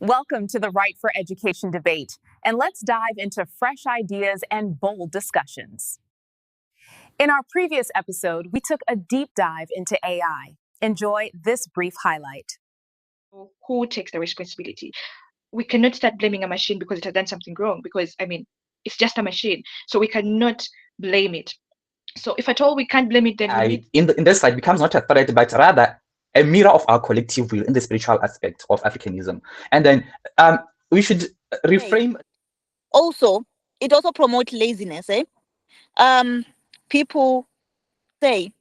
Welcome to the Right for Education debate, and let's dive into fresh ideas and bold discussions. In our previous episode, we took a deep dive into AI. Enjoy this brief highlight. Who takes the responsibility? We cannot start blaming a machine because it has done something wrong, because, it's just a machine. So we cannot blame it. So if at all we can't blame it, then in this slide becomes not a threat, but rather a mirror of our collective will in the spiritual aspect of Africanism. And then we should reframe. Also, it also promotes laziness. People say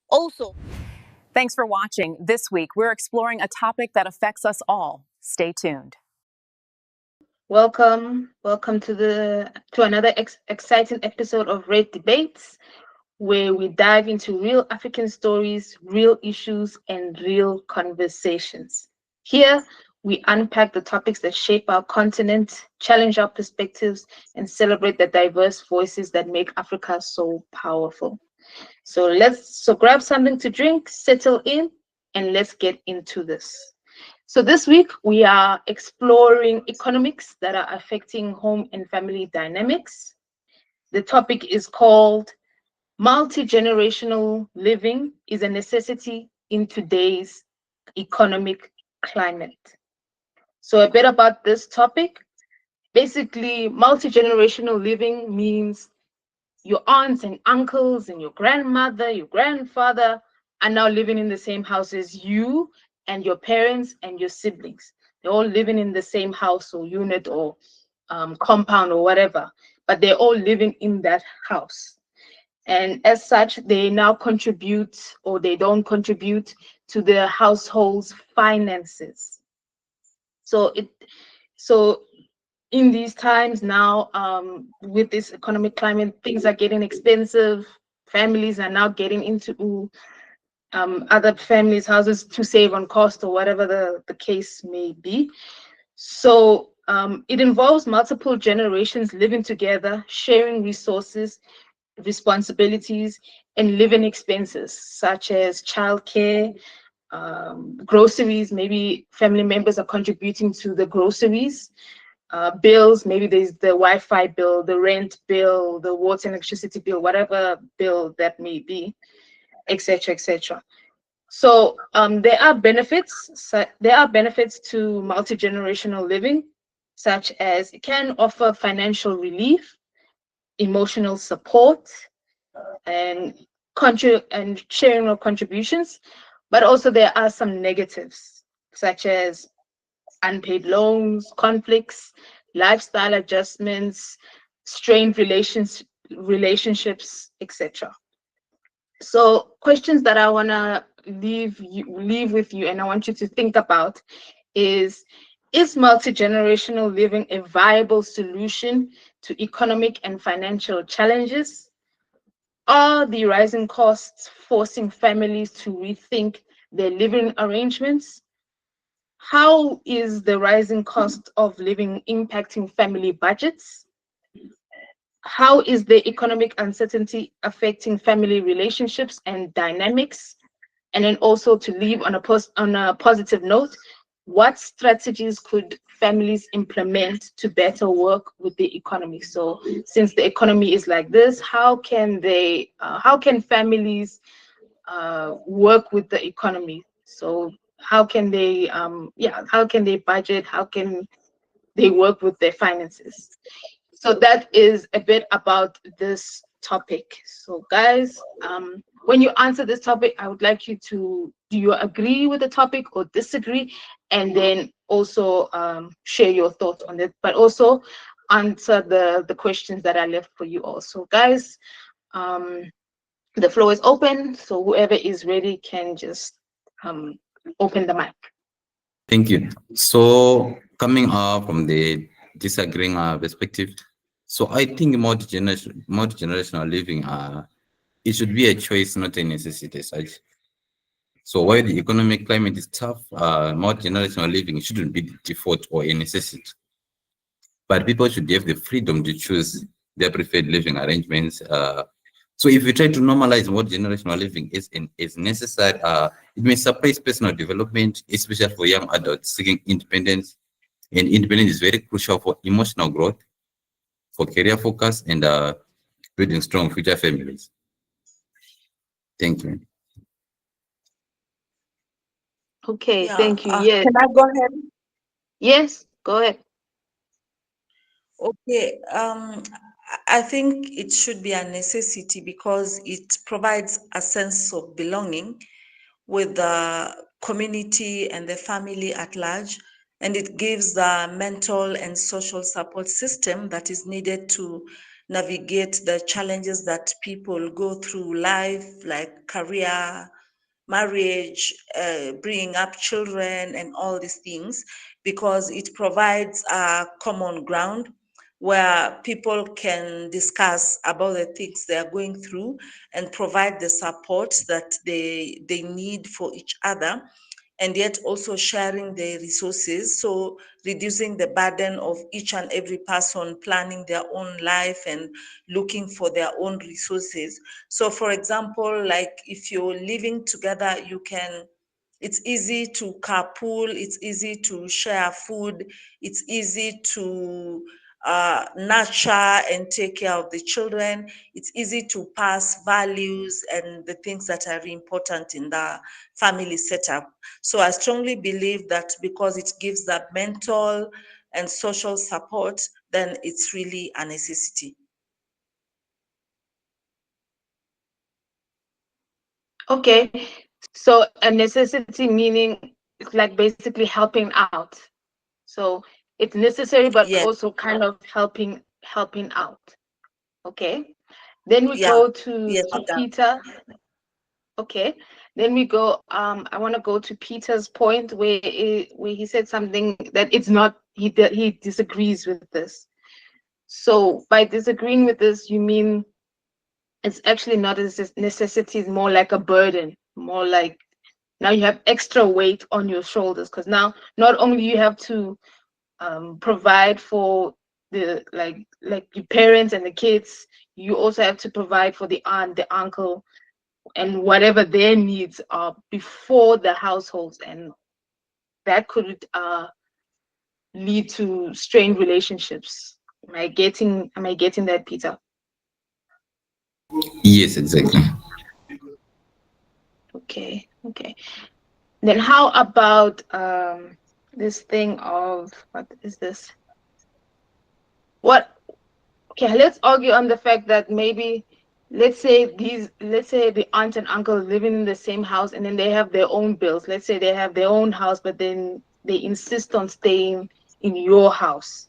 also. Thanks for watching. This week, we're exploring a topic that affects us all. Stay tuned. Welcome to another exciting episode of Red Debates, where we dive into real African stories, real issues, and real conversations. Here, we unpack the topics that shape our continent, challenge our perspectives, and celebrate the diverse voices that make Africa so powerful. So grab something to drink, settle in, and let's get into this. So this week, we are exploring economics that are affecting home and family dynamics. The topic is called Multigenerational Living is a Necessity in Today's Economic Climate. So a bit about this topic. Basically, multigenerational living means your aunts and uncles and your grandmother, your grandfather are now living in the same house as you and your parents and your siblings. They're all living in the same house or unit or compound or whatever, but they're all living in that house. And as such, they now contribute or they don't contribute to the household's finances. So in these times now, with this economic climate, things are getting expensive. Families are now getting into other families' houses to save on cost or whatever the case may be. So it involves multiple generations living together, sharing resources, responsibilities, and living expenses such as childcare, groceries. Maybe family members are contributing to the groceries. Bills, maybe there's the Wi-Fi bill, the rent bill, the water and electricity bill, whatever bill that may be, etc., etc. So there are benefits. There are benefits to multi-generational living, such as it can offer financial relief, emotional support, and sharing of contributions. But also there are some negatives, such as unpaid loans, conflicts, lifestyle adjustments, strained relationships, etc. So questions that I want to leave with you and I want you to think about is multi-generational living a viable solution to economic and financial challenges? Are the rising costs forcing families to rethink their living arrangements? How is the rising cost of living impacting family budgets? How is the economic uncertainty affecting family relationships and dynamics? And then also, to leave on a positive note, what strategies could families implement to better work with the economy? So since the economy is like this, how can families work with the economy? So how can they budget? How can they work with their finances? So that is a bit about this topic. So guys, when you answer this topic, I would like you to, do you agree with the topic or disagree? And then also share your thoughts on it, but also answer the questions that I left for you also. Guys, the floor is open, so whoever is ready can just open the mic. Thank you. So coming up from the disagreeing perspective, so I think multi-generational living, it should be a choice, not a necessity. So while the economic climate is tough, multi-generational living shouldn't be the default or a necessity. But people should have the freedom to choose their preferred living arrangements. So if we try to normalize multi-generational living is necessary, it may suppress personal development, especially for young adults seeking independence, And independence is very crucial for emotional growth, for career focus, and building strong future families. Thank you. Okay, Yeah, thank you. Yes. can I go ahead? Yes, go ahead. Okay, I think it should be a necessity because it provides a sense of belonging with the community and the family at large, and it gives the mental and social support system that is needed to navigate the challenges that people go through life, like career, marriage, bringing up children, and all these things, because it provides a common ground where people can discuss about the things they are going through and provide the support that they need for each other, and yet also sharing the resources. So reducing the burden of each and every person planning their own life and looking for their own resources. So for example, like if you're living together, it's easy to carpool, it's easy to share food, it's easy to nurture and take care of the children. It's easy to pass values and the things that are important in the family setup. So I strongly believe that because it gives that mental and social support, then it's really a necessity. Okay, so a necessity meaning it's like basically helping out. So it's necessary, but Yes, also kind of helping out. Okay. Then we yeah, go to yes, it does. Peter. Okay. Then we go. I want to go to Peter's point where he said something that it's not. He disagrees with this. So by disagreeing with this, you mean it's actually not a necessity, it's more like a burden, more like now you have extra weight on your shoulders because now not only you have to provide for the like your parents and the kids, you also have to provide for the aunt, the uncle, and whatever their needs are before the households, and that could lead to strained relationships. Am I getting that, Peter? Yes, exactly. Okay. Then how about this thing of what is this? What Okay, let's argue on the fact that maybe let's say the aunt and uncle living in the same house and then they have their own bills. Let's say they have their own house, but then they insist on staying in your house.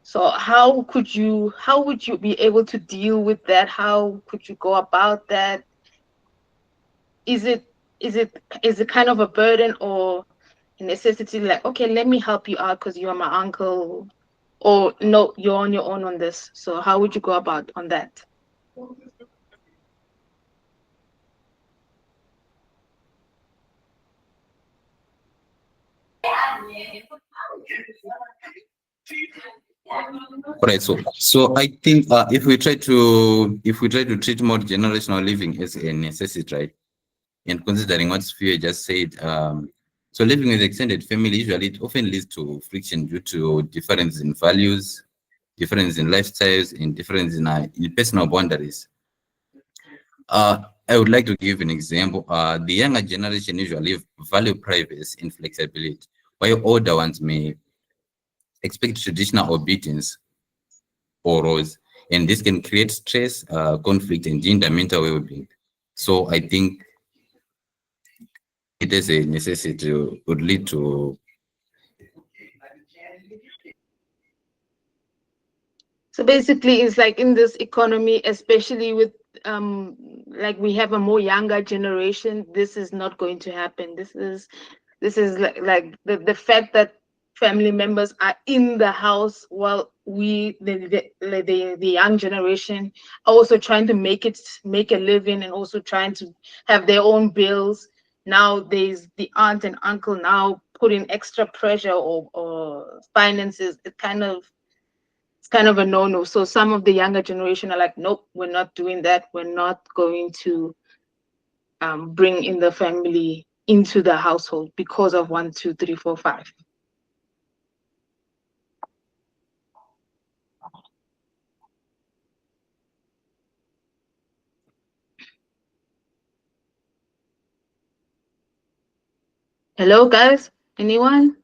So how would you be able to deal with that? How could you go about that? Is it is it kind of a burden or a necessity, like, okay, let me help you out because you're my uncle, or no, you're on your own on this? So how would you go about on that? All right, so I think if we try to treat multi-generational living as a necessity, right, and considering what Sphere just said, so living with extended family usually it often leads to friction due to difference in values, difference in lifestyles, and difference in personal boundaries. I would like to give an example. The younger generation usually value privacy and flexibility, while older ones may expect traditional obedience or roles, and this can create stress, conflict, and hinder mental well-being. So I think it is a necessity would lead to. So basically, it's like in this economy, especially with like we have a more younger generation, this is not going to happen. This is like the fact that family members are in the house while we the young generation are also trying to make a living and also trying to have their own bills. Now there's the aunt and uncle now putting extra pressure or finances. It's kind of a no-no. So some of the younger generation are like, nope, we're not doing that. We're not going to bring in the family into the household because of 1, 2, 3, 4, 5. Hello, guys? Anyone?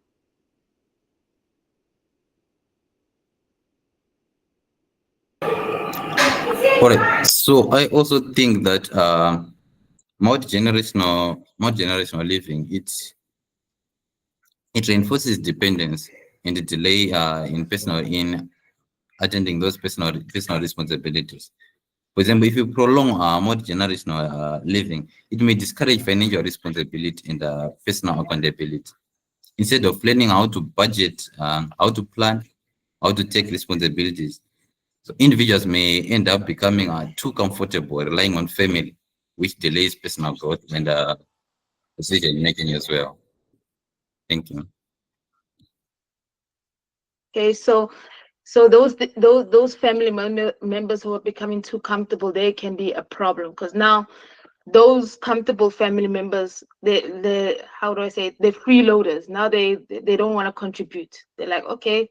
All right. So I also think that multi-generational living, it reinforces dependence and the delay in attending those personal responsibilities. For example, if you prolong multi-generational living, it may discourage financial responsibility and personal accountability. Instead of learning how to budget, how to plan, how to take responsibilities, so individuals may end up becoming too comfortable relying on family, which delays personal growth and decision making as well. Thank you. Okay, so those family members who are becoming too comfortable, they can be a problem, because now those comfortable family members, they how do I say it? They're freeloaders. Now they don't want to contribute. They're like, okay,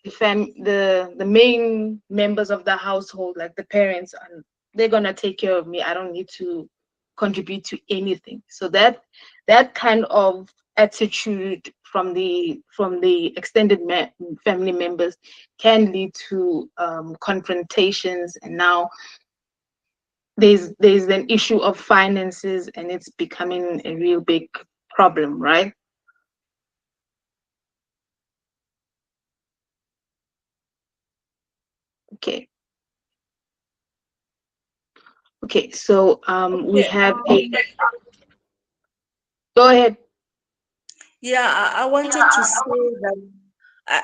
the main members of the household, like the parents, they're gonna take care of me. I don't need to contribute to anything. So that kind of attitude from the extended family members can lead to confrontations, and now there's an issue of finances, and it's becoming a real big problem, right? Okay. Okay, so we have a, go ahead. Yeah, I wanted to say that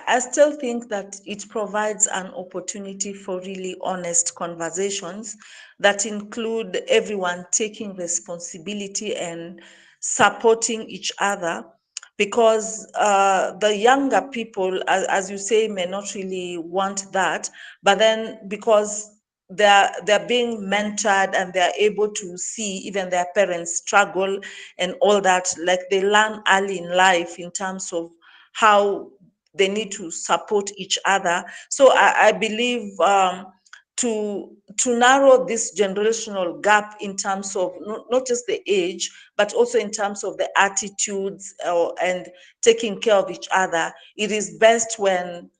I still think that it provides an opportunity for really honest conversations that include everyone taking responsibility and supporting each other, because the younger people, as you say, may not really want that, but then because they're being mentored and they're able to see even their parents struggle and all that, like they learn early in life in terms of how they need to support each other. So I believe to narrow this generational gap in terms of not just the age, but also in terms of the attitudes and taking care of each other, it is best when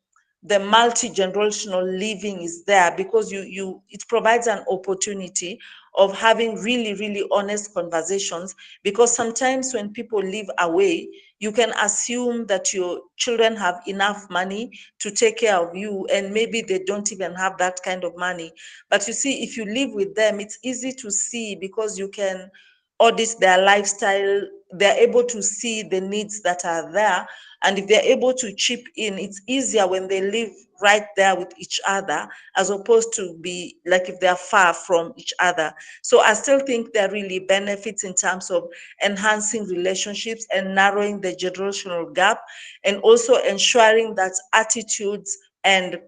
the multi-generational living is there, because it provides an opportunity of having really honest conversations, because sometimes when people live away, you can assume that your children have enough money to take care of you, and maybe they don't even have that kind of money. But you see, if you live with them, it's easy to see, because you can audit their lifestyle. They're able to see the needs that are there, and if they're able to chip in, it's easier when they live right there with each other, as opposed to be like if they're far from each other. So I still think there are really benefits in terms of enhancing relationships and narrowing the generational gap, and also ensuring that attitudes and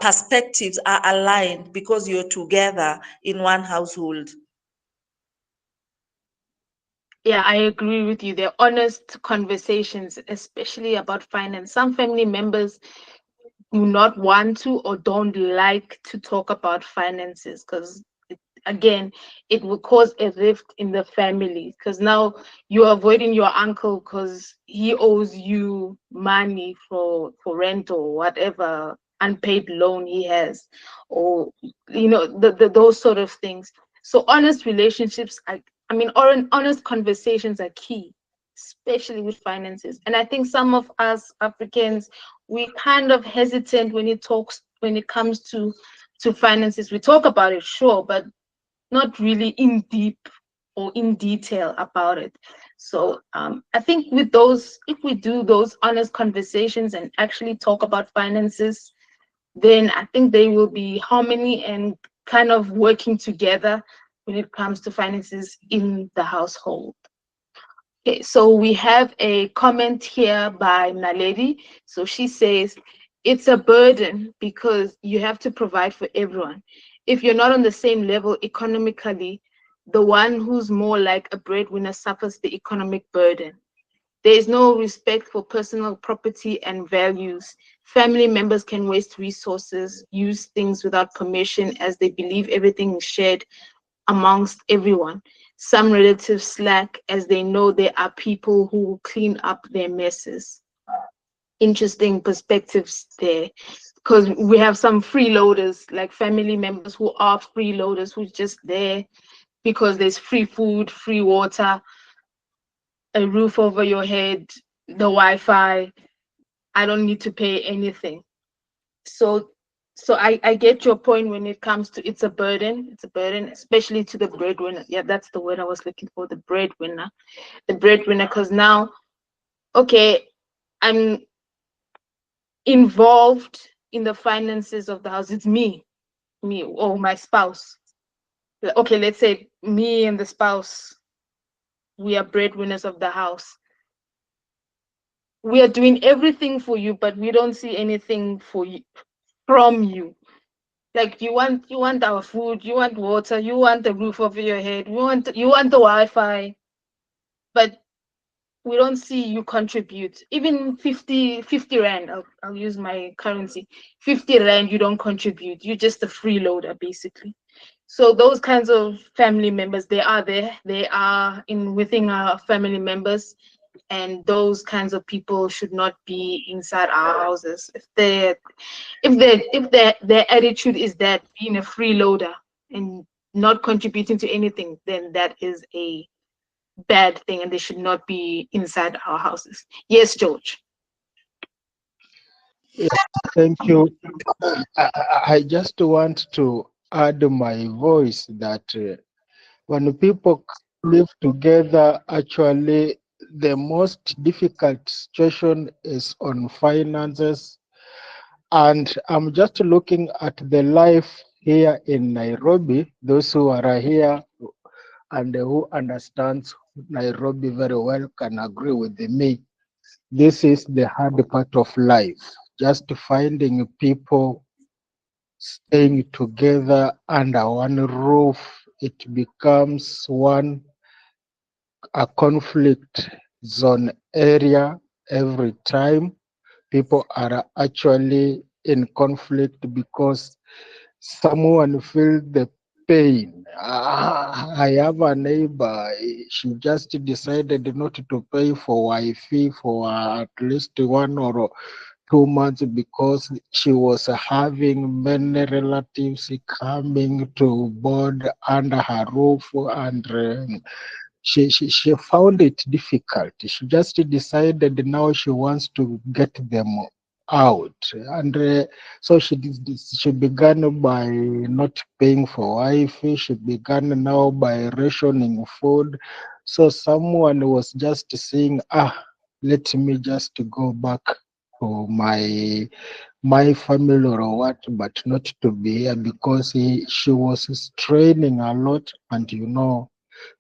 perspectives are aligned because you're together in one household. Yeah, I agree with you. They're honest conversations, especially about finance. Some family members do not want to or don't like to talk about finances, because again, it will cause a rift in the family, because now you're avoiding your uncle because he owes you money for rent or whatever unpaid loan he has, or those sort of things. So honest relationships, I mean, honest conversations are key, especially with finances. And I think some of us Africans, we kind of hesitant when it comes to finances. We talk about it, sure, but not really in deep or in detail about it. So I think with those, if we do those honest conversations and actually talk about finances, then I think they will be harmony and kind of working together when it comes to finances in the household. Okay, so we have a comment here by Naledi. So she says, it's a burden because you have to provide for everyone. If you're not on the same level economically, the one who's more like a breadwinner suffers the economic burden. There is no respect for personal property and values. Family members can waste resources, use things without permission as they believe everything is shared amongst everyone. Some relatives slack as they know there are people who will clean up their messes. Interesting perspectives there, because we have some freeloaders, like family members who are freeloaders, who's just there because there's free food, free water, a roof over your head, the Wi-Fi. I don't need to pay anything. So I get your point when it comes to it's a burden. It's a burden, especially to the breadwinner. Yeah, that's the word I was looking for, the breadwinner. The breadwinner, because now, okay, I'm involved in the finances of the house. It's me or my spouse. Okay, let's say me and the spouse, we are breadwinners of the house. We are doing everything for you, but we don't see anything for you from you. Like you want our food, you want water, you want the roof over your head, you want the Wi-Fi, but we don't see you contribute. Even 50 rand, I'll use my currency, 50 rand, you don't contribute. You're just a freeloader, basically. So those kinds of family members, they are there. They are within our family members, and those kinds of people should not be inside our houses. If their attitude is that being a freeloader and not contributing to anything, then that is a bad thing, and they should not be inside our houses. Yes, George. Thank you. I just want to add my voice that when people live together, actually, the most difficult situation is on finances. And I'm just looking at the life here in Nairobi. Those who are here and who understands Nairobi very well can agree with me. This is the hard part of life, just finding people staying together under one roof. It becomes a conflict zone area every time. People are actually in conflict because someone feels the pain. I have a neighbor, she just decided not to pay for Wi-Fi for at least 1 or 2 months because she was having many relatives coming to board under her roof, and she found it difficult. She just decided now she wants to get them out, and so she began by not paying for Wi-Fi. She began now by rationing food. So someone was just saying, let me just go back to my family or what, but not to be here because she was straining a lot, and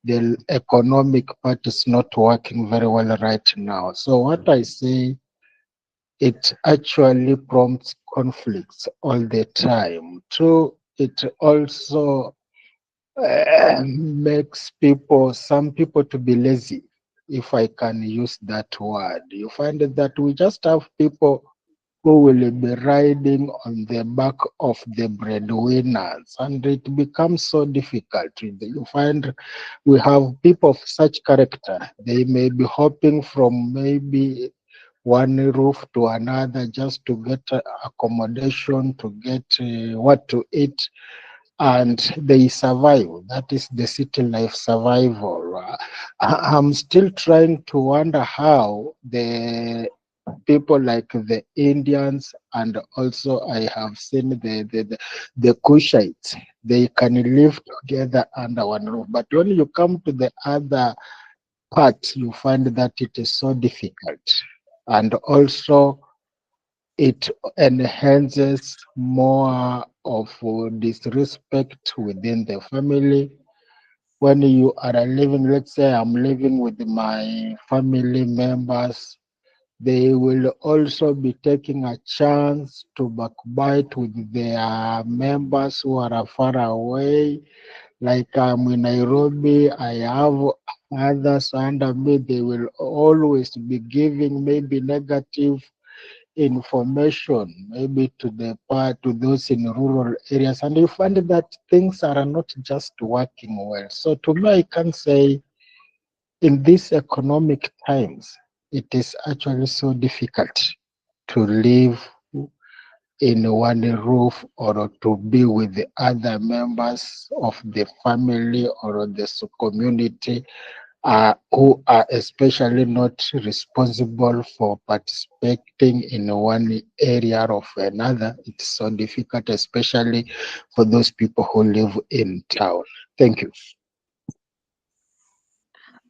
the economic part is not working very well right now. So what I say, it actually prompts conflicts all the time. Two, it also makes some people to be lazy, if I can use that word. You find that we just have people who will be riding on the back of the breadwinners, and it becomes so difficult. You find we have people of such character. They may be hopping from maybe one roof to another just to get accommodation, to get what to eat, and they survive. That is the city life survival. I'm still trying to wonder how the people like the Indians, and also I have seen the Kushites, they can live together under one roof. But when you come to the other part, you find that it is so difficult. And also it enhances more of disrespect within the family. When you are living, let's say I'm living with my family members, they will also be taking a chance to backbite with their members who are far away. Like I'm in Nairobi, I have others under me, they will always be giving maybe negative information maybe to the part to those in rural areas, and you find that things are not just working well. So to me, I can say in these economic times, it is actually so difficult to live in one roof or to be with the other members of the family or the community who are especially not responsible for participating in one area of another. It's so difficult, especially for those people who live in town. Thank you.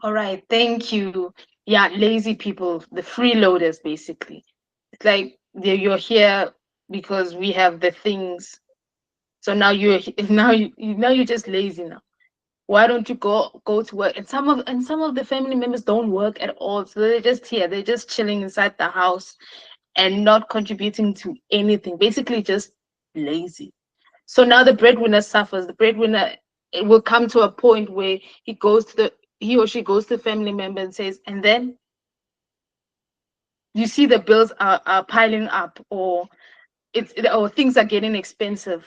All right, thank you. Yeah, lazy people, the freeloaders, basically. It's like you're here because we have the things. So now you're just lazy now. Why don't you go to work? And some of the family members don't work at all, so they're just here. They're just chilling inside the house and not contributing to anything. Basically, just lazy. So now the breadwinner suffers. The breadwinner, it will come to a point where he or she goes to the family member and says, and then you see the bills are piling up, or things are getting expensive.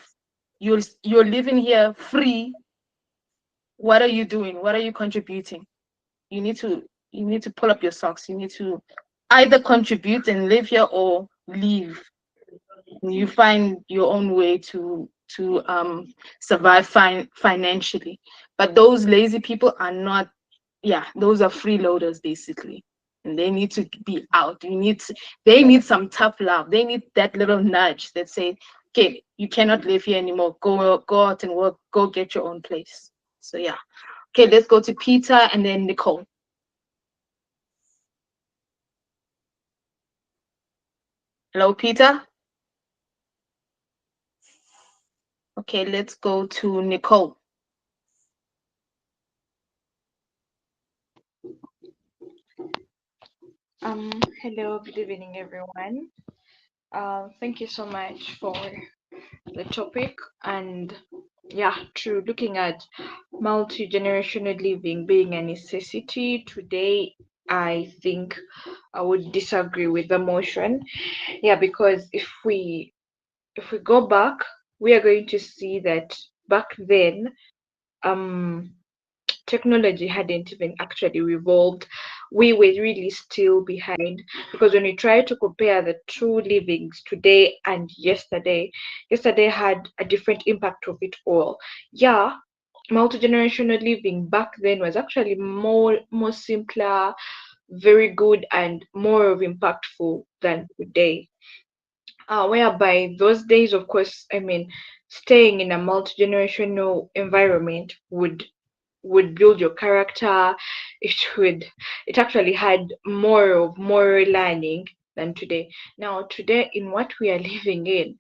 You're living here free. What are you doing? What are you contributing? You need to pull up your socks. You need to either contribute and live here or leave. You find your own way to survive financially. But those lazy people are not. Yeah, those are freeloaders basically, and they need to be out. They need some tough love. They need that little nudge that say, okay, you cannot live here anymore. Go out and work. Go get your own place. So yeah. Okay, let's go to Peter and then Nicole. Hello, Peter. Okay, let's go to Nicole. Hello, good evening, everyone. Thank you so much for the topic. And yeah, true, looking at multi-generational living being a necessity today, I think I would disagree with the motion. Yeah, because if we go back, we are going to see that back then, um technology hadn't even actually evolved. We were really still behind, because when we try to compare the two livings today and yesterday had a different impact of it all. Yeah, multi-generational living back then was actually more simpler, very good, and more of impactful than today. Whereby those days, of course, I mean, staying in a multi-generational environment would build your character. It actually had more of moral learning than today. Now today, in what we are living in,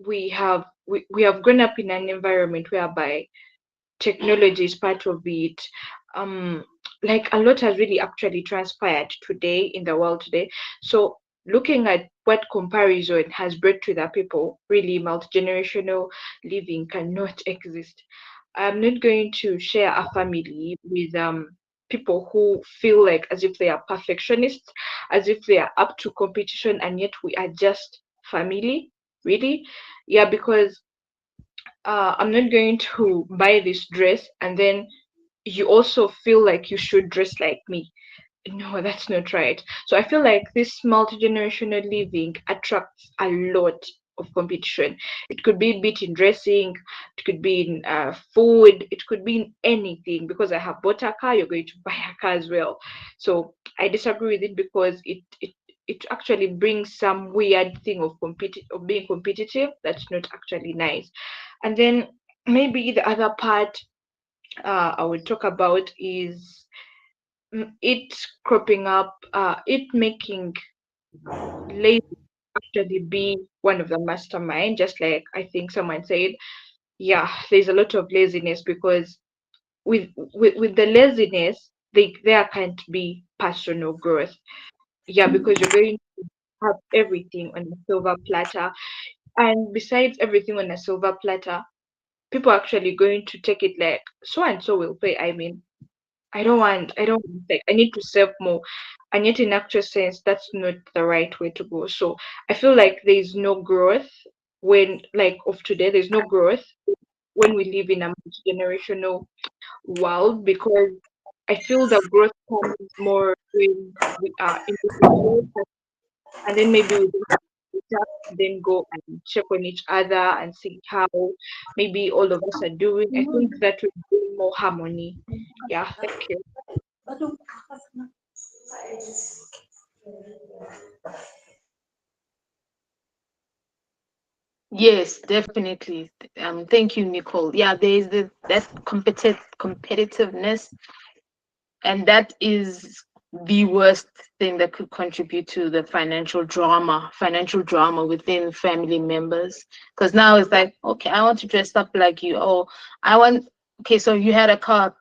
we have grown up in an environment whereby technology is part of it. um like a lot has really actually transpired today in the world today. So looking at what comparison has brought to the people, really multi-generational living cannot exist. I'm not going to share a family with people who feel like as if they are perfectionists, as if they are up to competition, and yet we are just family, really. Yeah, because I'm not going to buy this dress and then you also feel like you should dress like me. No, that's not right. So I feel like this multi-generational living attracts a lot of competition. It could be bit in dressing, it could be in food, it could be in anything. Because I have bought a car, you're going to buy a car as well. So I disagree with it, because it actually brings some weird thing of being competitive that's not actually nice. And then maybe the other part I would talk about is it cropping up, it making lazy actually be one of the mastermind, just like I think someone said. Yeah, there's a lot of laziness, because with the laziness, there can't be personal growth. Yeah, because you're going to have everything on a silver platter, and besides everything on a silver platter, people are actually going to take it like so and so will pay. I mean, I don't want like I need to save more. and yet in actual sense that's not the right way to go. So I feel like there's no growth when, like, of today, there's no growth when we live in a multi-generational world, because I feel the growth comes more when we are individuals, and then maybe we just then go and check on each other and see how maybe all of us are doing. I think that will bring more harmony. Yeah, thank you. Yes, definitely. Thank you, Nicole. Yeah, there is that competitiveness, and that is the worst thing that could contribute to the financial drama within family members. Because now it's like, okay, I want to dress up like you. Oh, I want. Okay, so you had a car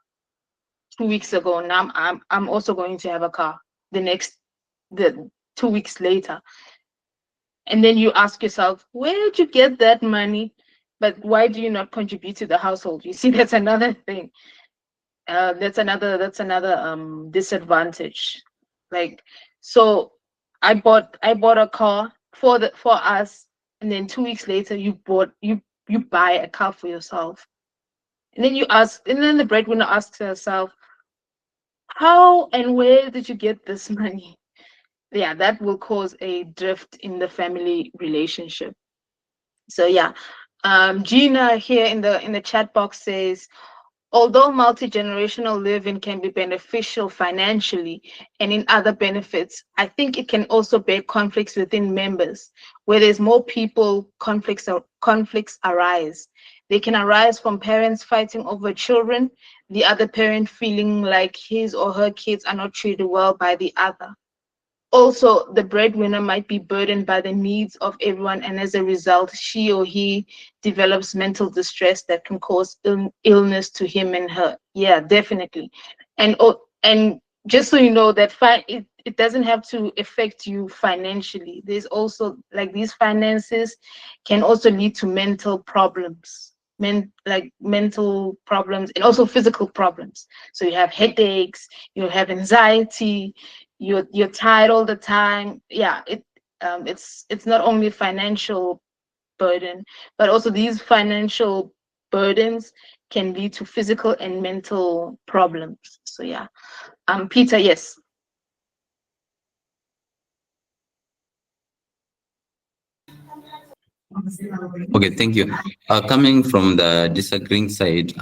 2 weeks ago. Now I'm also going to have a car the 2 weeks later. And then you ask yourself, where did you get that money? But why do you not contribute to the household? You see, that's another thing. That's another disadvantage. Like, so I bought a car for us, and then 2 weeks later you buy a car for yourself. And then the breadwinner asks herself, how and where did you get this money? Yeah, that will cause a drift in the family relationship. So yeah, Gina here in the chat box says, although multi-generational living can be beneficial financially and in other benefits, I think it can also bear conflicts within members. Where there's more people, conflicts arise. They can arise from parents fighting over children, the other parent feeling like his or her kids are not treated well by the other. Also, the breadwinner might be burdened by the needs of everyone, and as a result, she or he develops mental distress that can cause illness to him and her. Yeah, definitely. And just so you know that it doesn't have to affect you financially. There's also, like, these finances can also lead to mental problems, mental problems, and also physical problems. So you have headaches, you have anxiety, you're tired all the time. Yeah, it's not only financial burden, but also these financial burdens can lead to physical and mental problems. So yeah, Peter, yes. Okay, thank you. Coming from the disagreeing side,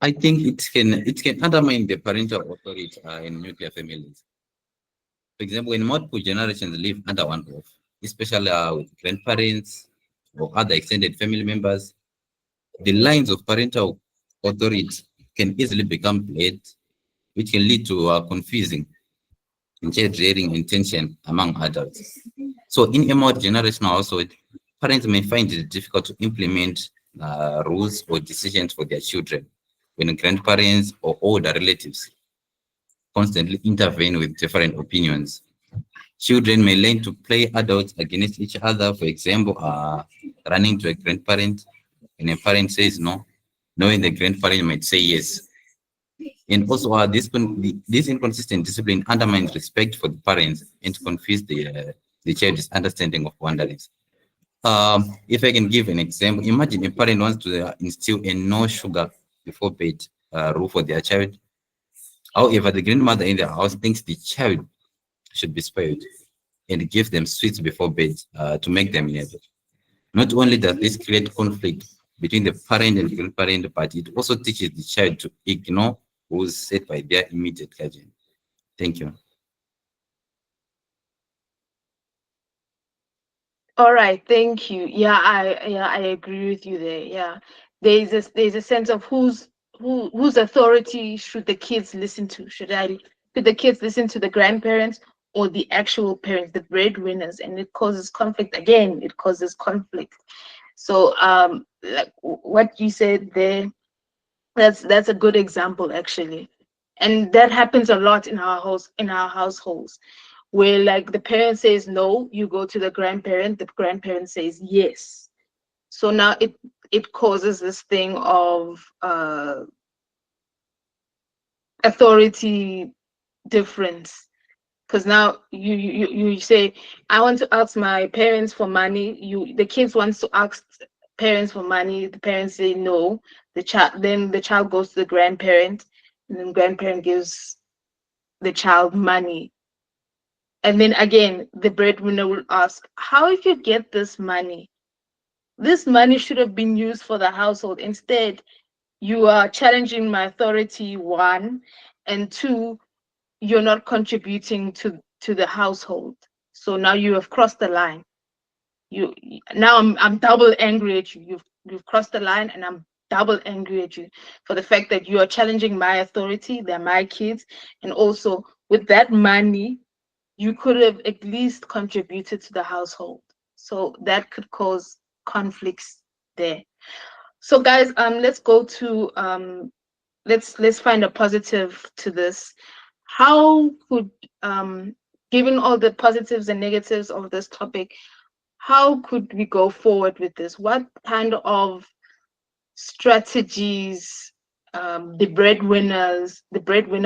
I think it can undermine the parental authority in nuclear families. For example, when multiple generations live under one roof, especially with grandparents or other extended family members, the lines of parental authority can easily become blurred, which can lead to confusing and sharing intention among adults. So, in a more generational household, parents may find it difficult to implement rules or decisions for their children when grandparents or older relatives constantly intervene with different opinions. Children may learn to play adults against each other. For example, running to a grandparent and a parent says no, knowing the grandparent might say yes. And also, this inconsistent discipline undermines respect for the parents and confuse the child's understanding of boundaries. If I can give an example, imagine a parent wants to instill a no sugar before bed rule for their child. However, the grandmother in the house thinks the child should be spoiled and give them sweets before bed to make them happy. Not only does this create conflict between the parent and grandparent, but it also teaches the child to ignore rules set by their immediate guardian. Thank you. All right, thank you. I agree with you there. Yeah, there's a sense of whose authority should the kids listen to? Should the kids listen to the grandparents or the actual parents, the breadwinners? And it causes conflict again. It causes conflict. So like what you said there, that's a good example actually, and that happens a lot in our households, where like the parent says no, you go to the grandparent says yes. So now it causes this thing of authority difference. Because now you say, I want to ask my parents for money. The kids wants to ask parents for money. The parents say no. Then the child goes to the grandparent, and then grandparent gives the child money. And then again, the breadwinner will ask, how if you get this money? This money should have been used for the household. Instead, you are challenging my authority, one, and two, you're not contributing to the household. So now you have crossed the line. Now I'm double angry at you. You've crossed the line, and I'm double angry at you for the fact that you are challenging my authority. They're my kids, and also with that money, you could have at least contributed to the household. So that could cause conflicts there. So guys, let's go to let's find a positive to this. How could given all the positives and negatives of this topic, how could we go forward with this? What kind of strategies the breadwinner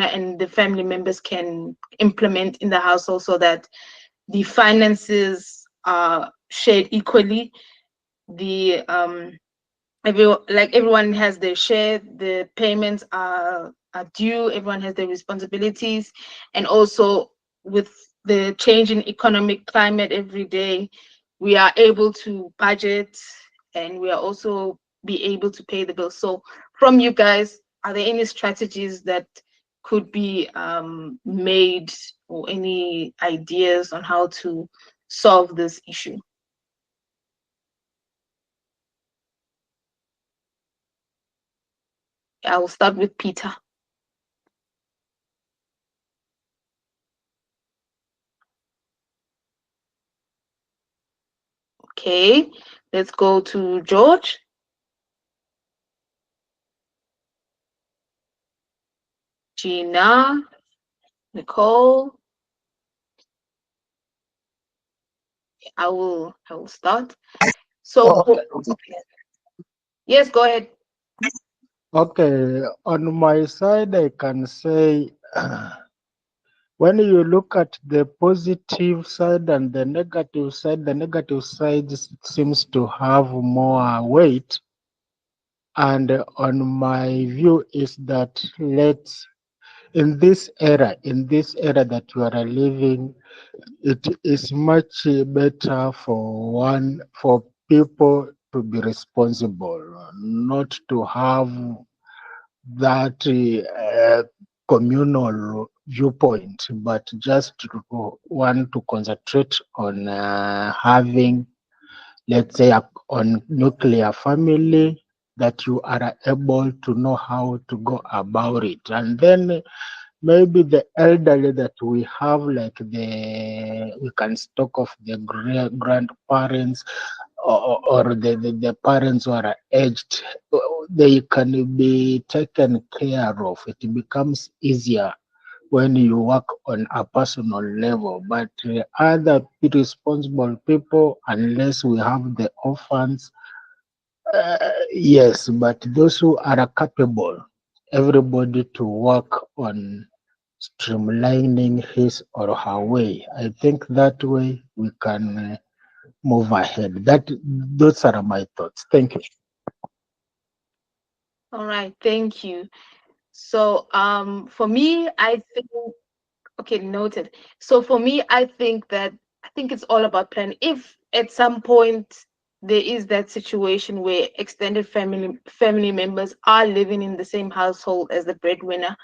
and the family members can implement in the household so that the finances are shared equally? The everyone has their share, the payments are due, everyone has their responsibilities, and also with the change in economic climate every day, we are able to budget, and we are also be able to pay the bills. So from you guys, are there any strategies that could be made, or any ideas on how to solve this issue? I will start with Peter. Okay, let's go to George. Gina, Nicole. I will start. So yes, go ahead. Okay, on my side, I can say when you look at the positive side and the negative side seems to have more weight. And on my view is that in this era that we are living, it is much better for people to be responsible, not to have that communal viewpoint, but just to want to concentrate on having, let's say, on nuclear family, that you are able to know how to go about it. And then maybe the elderly that we have, like we can talk of the grandparents, or the parents who are aged, they can be taken care of. It becomes easier when you work on a personal level. But other responsible people, unless we have the orphans, yes, but those who are capable, everybody to work on streamlining his or her way. I think that way we can move ahead. Those are my thoughts. Thank you. All right, thank you. So for me, I think, okay, noted. So for me, I think it's all about planning. If at some point there is that situation where extended family members are living in the same household as the breadwinner,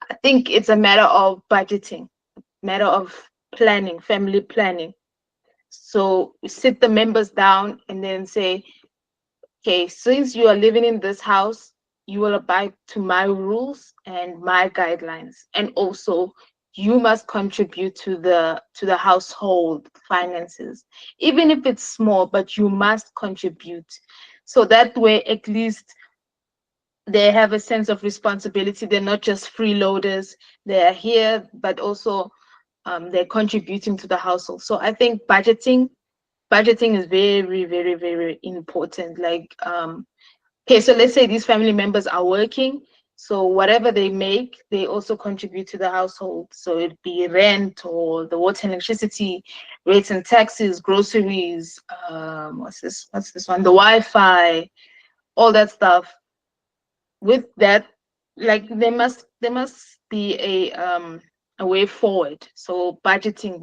I think it's a matter of budgeting, matter of planning, family planning. So we sit the members down and then say, okay, since you are living in this house, you will abide to my rules and my guidelines. And also you must contribute to the household finances, even if it's small, but you must contribute. So that way, at least they have a sense of responsibility. They're not just freeloaders. They're here, but also they're contributing to the household. So I think budgeting is very, very, very important. Like okay, so let's say these family members are working, So whatever they make, they also contribute to the household. So it'd be rent or the water and electricity, rates and taxes, groceries, what's this one? The Wi-Fi, all that stuff. With that, like there must be a way forward. So budgeting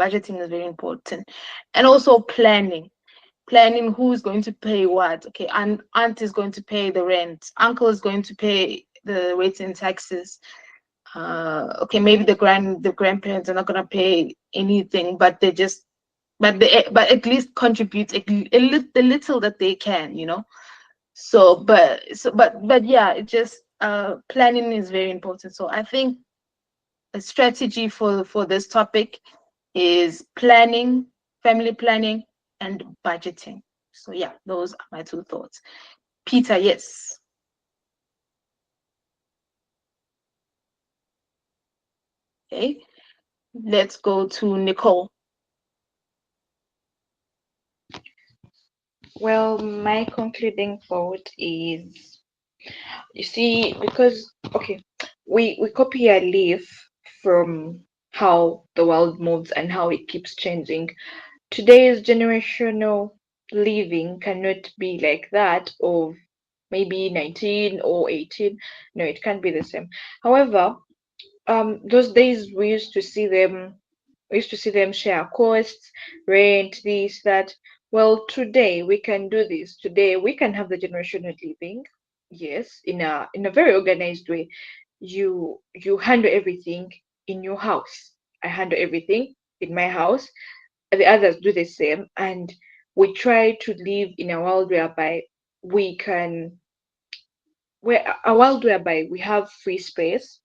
is very important. And also planning who's going to pay what. Okay, aunt is going to pay the rent, uncle is going to pay the rates and taxes. Okay, maybe the grandparents are not going to pay anything, but they just but at least contribute the little that they can, you know. But yeah, it just planning is very important. So I think a strategy for this topic is planning, family planning, and budgeting. So yeah, those are my two thoughts. Peter, yes. Okay, let's go to Nicole. Well, my concluding thought is, you see, because okay, we copy a leaf from how the world moves and how it keeps changing. Today's generational living cannot be like that of maybe 19 or 18. No, it can't be the same. However, those days we used to see them share costs, rent, this, that. Well, today we can do this. Today we can have the generational living, yes, in a very organized way. You handle everything in your house. I handle everything in my house. The others do the same, and we try to live in a world whereby we can where a world whereby we have free space,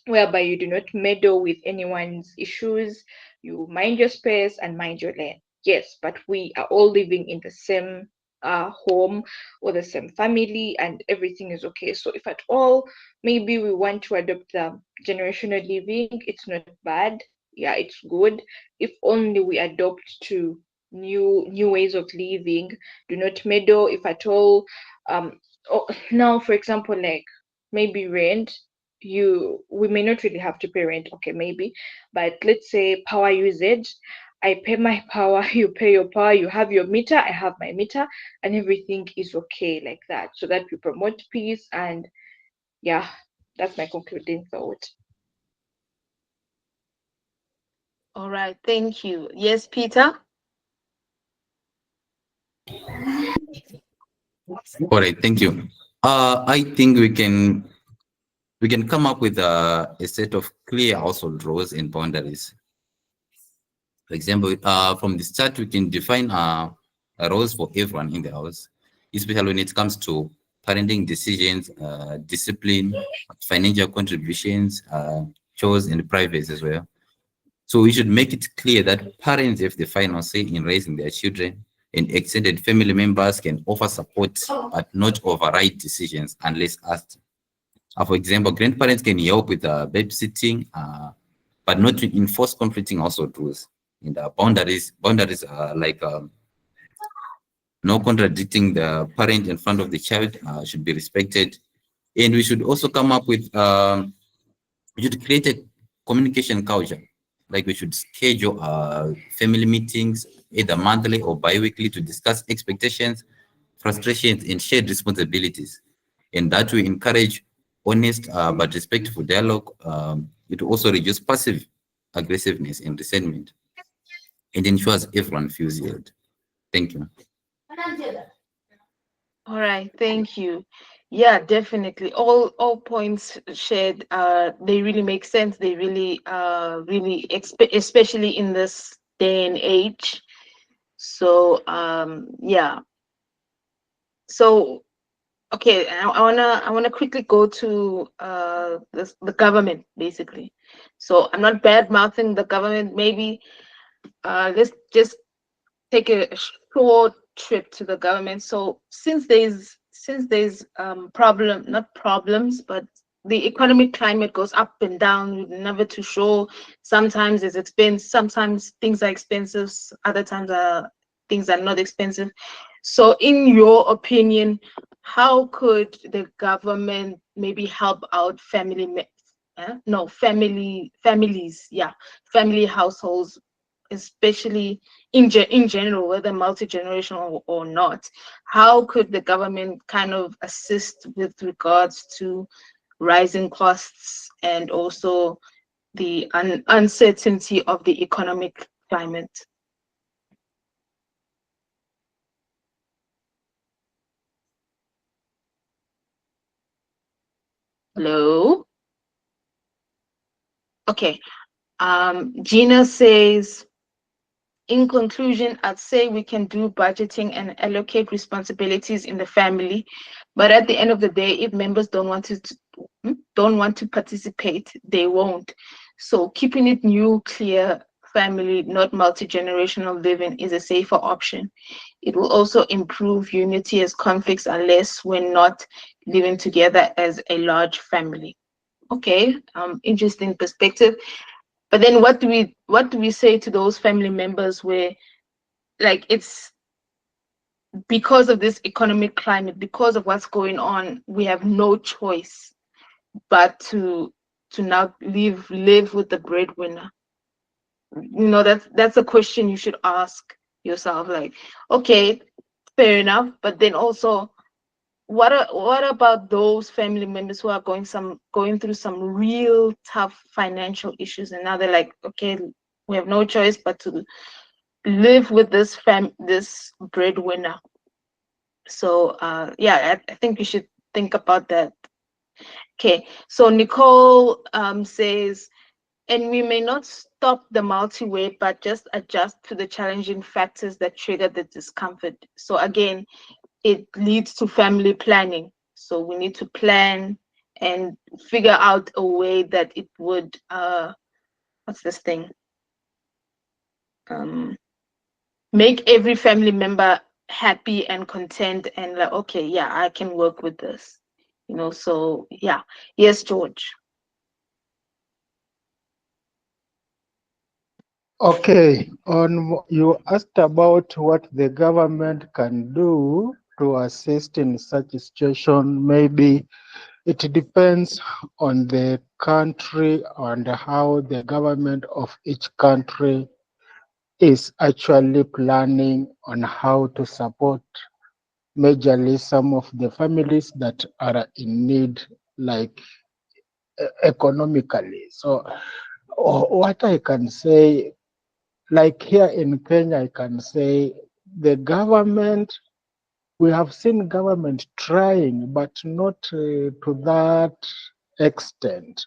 whereby you do not meddle with anyone's issues. You mind your space and mind your lane. Yes, but we are all living in the same home or the same family, and everything is okay. So, if at all maybe we want to adopt the generational living, it's not bad. Yeah, it's good. If only we adopt to new ways of living. Do not meddle, if at all. Now, for example, like maybe rent, we may not really have to pay rent, okay, maybe, but let's say power usage, I pay my power, you pay your power, you have your meter, I have my meter, and everything is okay like that, so that we promote peace. And yeah, that's my concluding thought. All right, thank you. Yes, Peter. All right, thank you. I think we can come up with a set of clear household roles and boundaries. For example, from the start, we can define roles for everyone in the house, especially when it comes to parenting decisions, discipline, financial contributions, chores, and privacy as well. So we should make it clear that parents have the final say in raising their children, and extended family members can offer support but not override decisions unless asked. For example, grandparents can help with babysitting, but not to enforce conflicting household rules. And boundaries are like no contradicting the parent in front of the child should be respected. And we should also come up with, we should create a communication culture. Like we should schedule family meetings, either monthly or bi-weekly, to discuss expectations, frustrations, and shared responsibilities. And that will encourage honest but respectful dialogue. It will also reduce passive aggressiveness and resentment, and ensures everyone feels heard. Thank you. All right, thank you. Yeah, definitely. All points shared, they really make sense. They really, especially in this day and age. So, yeah. So, okay, I wanna quickly go to the government basically. So I'm not bad mouthing the government. Maybe let's just take a short trip to the government. So since there's not problems, but the economic climate goes up and down, we're never too sure. Sometimes it's expensive, sometimes things are expensive, other times things are not expensive. So in your opinion, how could the government maybe help out family households, especially in general, whether multi-generational or not? How could the government kind of assist with regards to rising costs and also the uncertainty of the economic climate? Hello? Okay. Gina says, in conclusion, I'd say we can do budgeting and allocate responsibilities in the family, but at the end of the day, if members don't want to participate, they won't. So keeping it nuclear family, not multi-generational living, is a safer option. It will also improve unity as conflicts are less when not living together as a large family. Okay, interesting perspective. But then what do we say to those family members where, like, it's because of this economic climate, because of what's going on, we have no choice but to now live with the breadwinner? That's a question you should ask yourself. Like, okay, fair enough, but then also, what about those family members who are going through some real tough financial issues, and now they're like, okay, we have no choice but to live with this breadwinner? So yeah, I think you should think about that. Okay, so Nicole says, and we may not stop the multi-way, but just adjust to the challenging factors that trigger the discomfort. So again, it leads to family planning. So we need to plan and figure out a way that it would what's this thing? Make every family member happy and content and like, okay, yeah, I can work with this. So yeah. Yes, George. Okay, you asked about what the government can do to assist in such a situation. Maybe it depends on the country and how the government of each country is actually planning on how to support majorly some of the families that are in need, like economically. So what I can say, like here in Kenya, I can say the government, we have seen government trying, but not to that extent.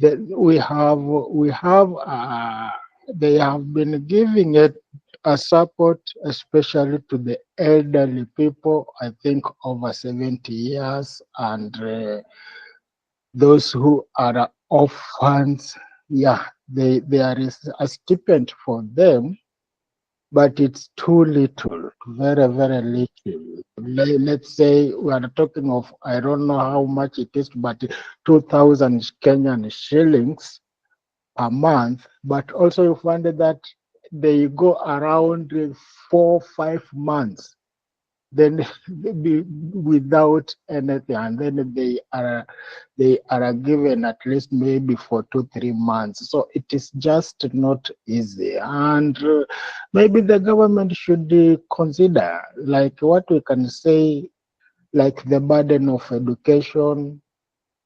We have they have been giving it a support, especially to the elderly people, I think over 70 years, and those who are orphans. Yeah, there is a stipend for them, but it's too little, very, very little. Let's say we are talking of, I don't know how much it is, but 2,000 Kenyan shillings a month. But also you find that they go around 4 5 months, then without anything, and then they are given at least maybe for 2 3 months. So it is just not easy, and maybe the government should consider, like what we can say, like the burden of education.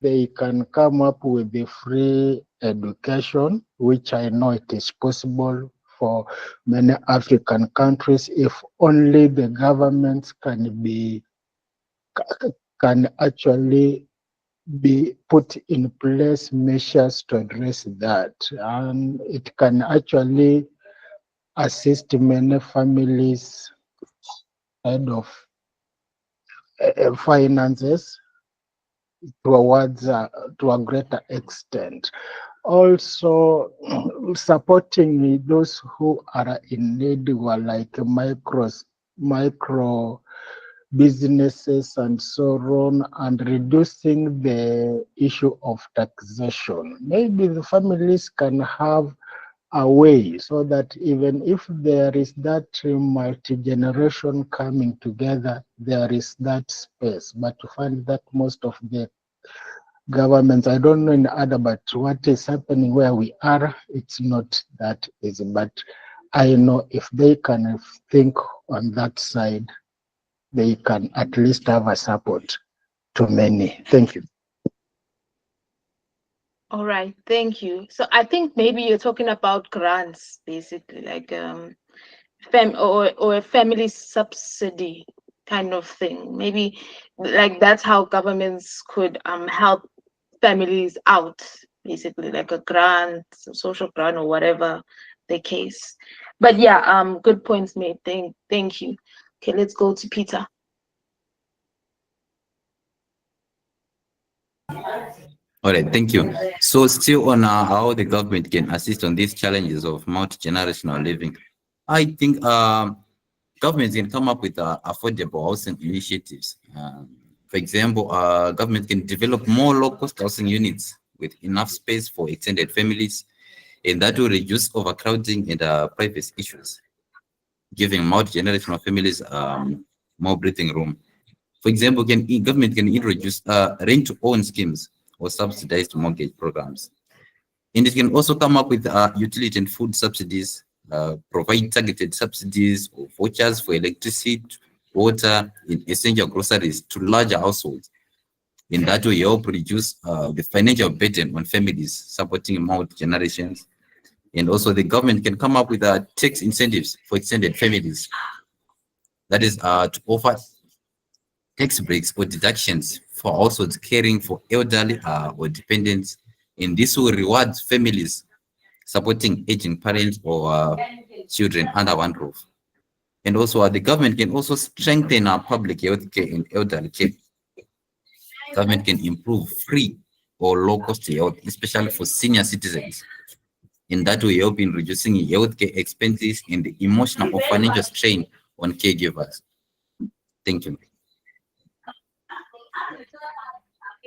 They can come up with the free education, which I know it is possible for many African countries, if only the governments can actually be put in place measures to address that, and it can actually assist many families out of finances towards to a greater extent. Also, supporting those who are in need, who are like micro businesses and so on, and reducing the issue of taxation. Maybe the families can have away, so that even if there is that multi-generation coming together, there is that space. But to find that most of the governments, I don't know in other, but what is happening where we are, it's not that easy. But I know if they can think on that side, they can at least have a support to many. Thank you. All right, thank you. So I think maybe you're talking about grants, basically, like or a family subsidy kind of thing. Maybe like that's how governments could help families out, basically, like a grant, some social grant or whatever the case. But yeah, good points made. Thank you. Okay, let's go to Peter. All right, thank you. So still on how the government can assist on these challenges of multi-generational living, I think governments can come up with affordable housing initiatives. For example, government can develop more low-cost housing units with enough space for extended families, and that will reduce overcrowding and privacy issues, giving multi-generational families more breathing room. For example, government can introduce rent-to-own schemes or subsidized mortgage programs. And it can also come up with utility and food subsidies, provide targeted subsidies or vouchers for electricity, water, and essential groceries to larger households. And that will help reduce the financial burden on families supporting multi-generations. And also the government can come up with tax incentives for extended families. That is to offer tax breaks or deductions for households caring for elderly or dependents. And this will reward families supporting aging parents or children under one roof. And also the government can also strengthen our public health care and elderly care. Government can improve free or low-cost health, especially for senior citizens. And that will help in reducing healthcare expenses and the emotional or financial strain on caregivers. Thank you.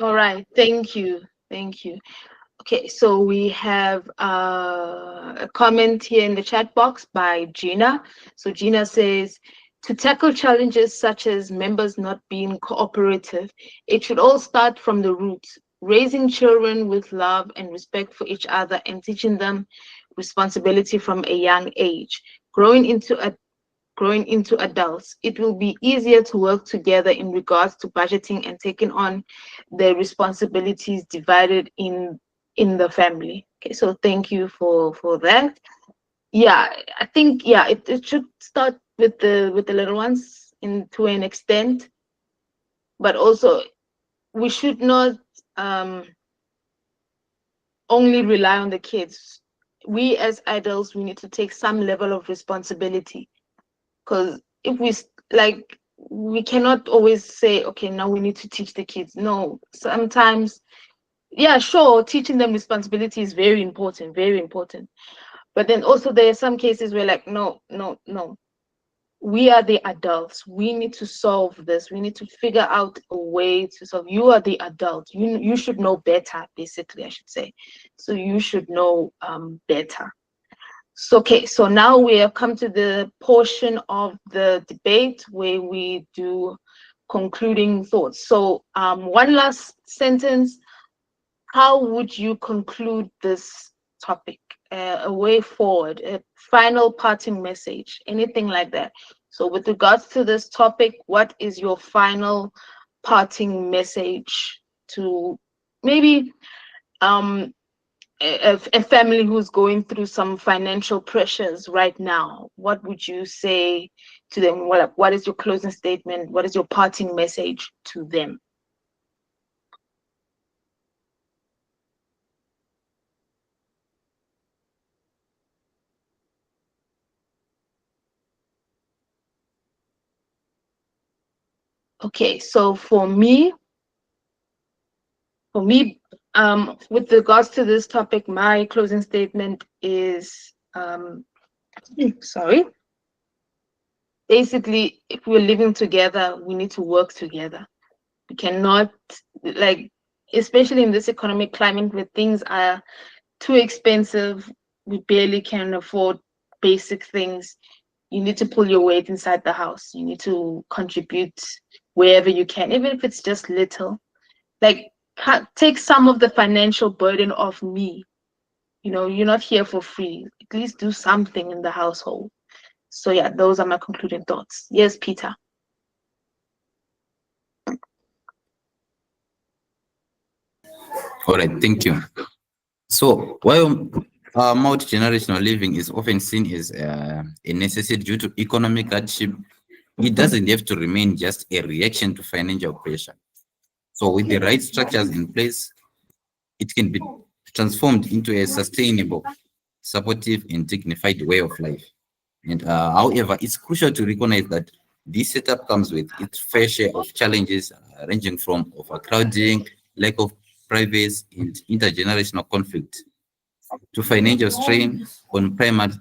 All right, thank you. Okay, so we have a comment here in the chat box by Gina. So Gina says, to tackle challenges such as members not being cooperative, it should all start from the roots, raising children with love and respect for each other and teaching them responsibility from a young age. Growing into adults, it will be easier to work together in regards to budgeting and taking on the responsibilities divided in the family. Okay, so thank you for that. Yeah, I think it should start with the little ones to an extent, but also we should not only rely on the kids. We as adults, we need to take some level of responsibility, because if we cannot always say, okay, now we need to teach the kids. No, sometimes, yeah, sure, teaching them responsibility is very important, but then also there are some cases where like, no, we are the adults, we need to solve this, we need to figure out a way to solve. You are the adult, you should know better, basically, I should say. So you should know better. So, okay, so now we have come to the portion of the debate where we do concluding thoughts. So one last sentence, how would you conclude this topic? A way forward, a final parting message, anything like that. So with regards to this topic, what is your final parting message to maybe a family who's going through some financial pressures right now? What would you say to them? What is your closing statement? What is your parting message to them? Okay, so for me, with regards to this topic, my closing statement is, sorry. Basically, if we're living together, we need to work together. We cannot, like, especially in this economic climate where things are too expensive, we barely can afford basic things, you need to pull your weight inside the house. You need to contribute wherever you can, even if it's just little. Like, take some of the financial burden off me. You know, you're not here for free. At least do something in the household. So yeah, those are my concluding thoughts. Yes, Peter. All right, thank you. So while multi-generational living is often seen as a necessity due to economic hardship, it doesn't have to remain just a reaction to financial pressure. So with the right structures in place, it can be transformed into a sustainable, supportive, and dignified way of life. And however, it's crucial to recognize that this setup comes with its fair share of challenges, ranging from overcrowding, lack of privacy, and intergenerational conflict, to financial strain on primary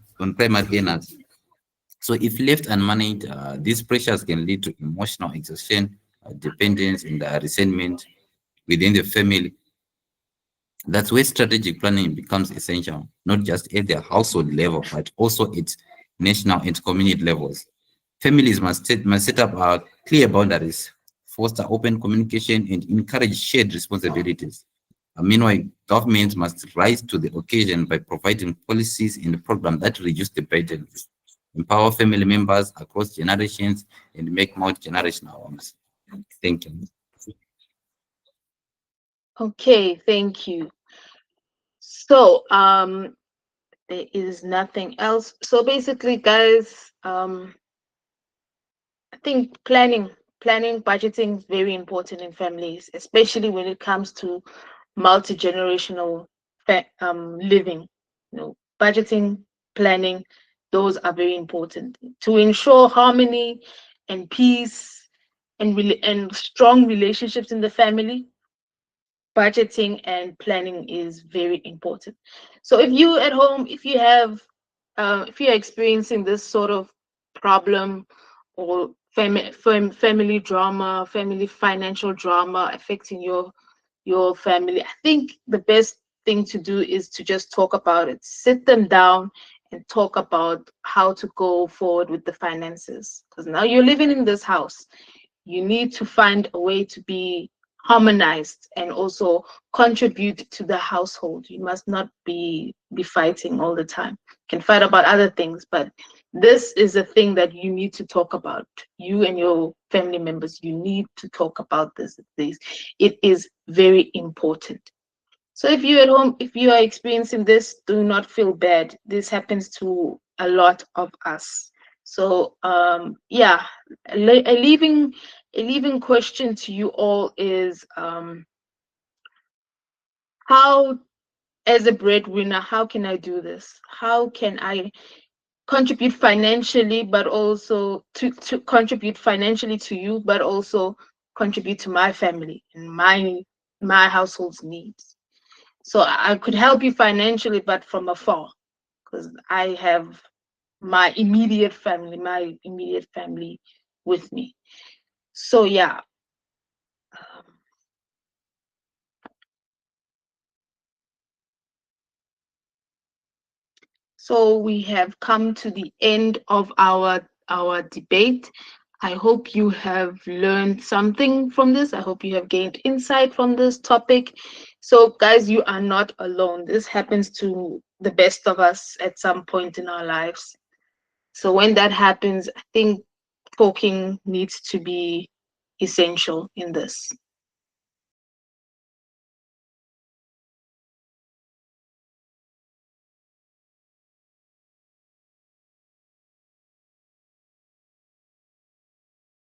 earners. So if left unmanaged, these pressures can lead to emotional exhaustion, dependence, and resentment within the family. That's where strategic planning becomes essential, not just at the household level, but also at national and community levels. Families must set up clear boundaries, foster open communication, and encourage shared responsibilities. Meanwhile, governments must rise to the occasion by providing policies and programs that reduce the burden, empower family members across generations, and make multi-generational homes. Thank you. Okay, thank you. So there is nothing else. So basically, guys, I think planning, budgeting is very important in families, especially when it comes to multi-generational living. You know, budgeting, planning, those are very important to ensure harmony and peace and strong relationships in the family. Budgeting and planning is very important. So if you at home, if you're experiencing this sort of problem, or family drama, family financial drama affecting your family, I think the best thing to do is to just talk about it. Sit them down and talk about how to go forward with the finances. Because now you're living in this house, you need to find a way to be harmonized and also contribute to the household. You must not be fighting all the time. You can fight about other things, but this is a thing that you need to talk about. You and your family members, you need to talk about this. It is very important. So if you at home, if you are experiencing this, do not feel bad. This happens to a lot of us. So yeah, a leaving question to you all is, how, as a breadwinner, how can I do this? How can I contribute financially, but also to contribute financially to you, but also contribute to my family and my household's needs? So I could help you financially, but from afar, because I have my immediate family with me. So yeah. So we have come to the end of our debate. I hope you have learned something from this. I hope you have gained insight from this topic. So guys, you are not alone. This happens to the best of us at some point in our lives. So when that happens, I think talking needs to be essential in this.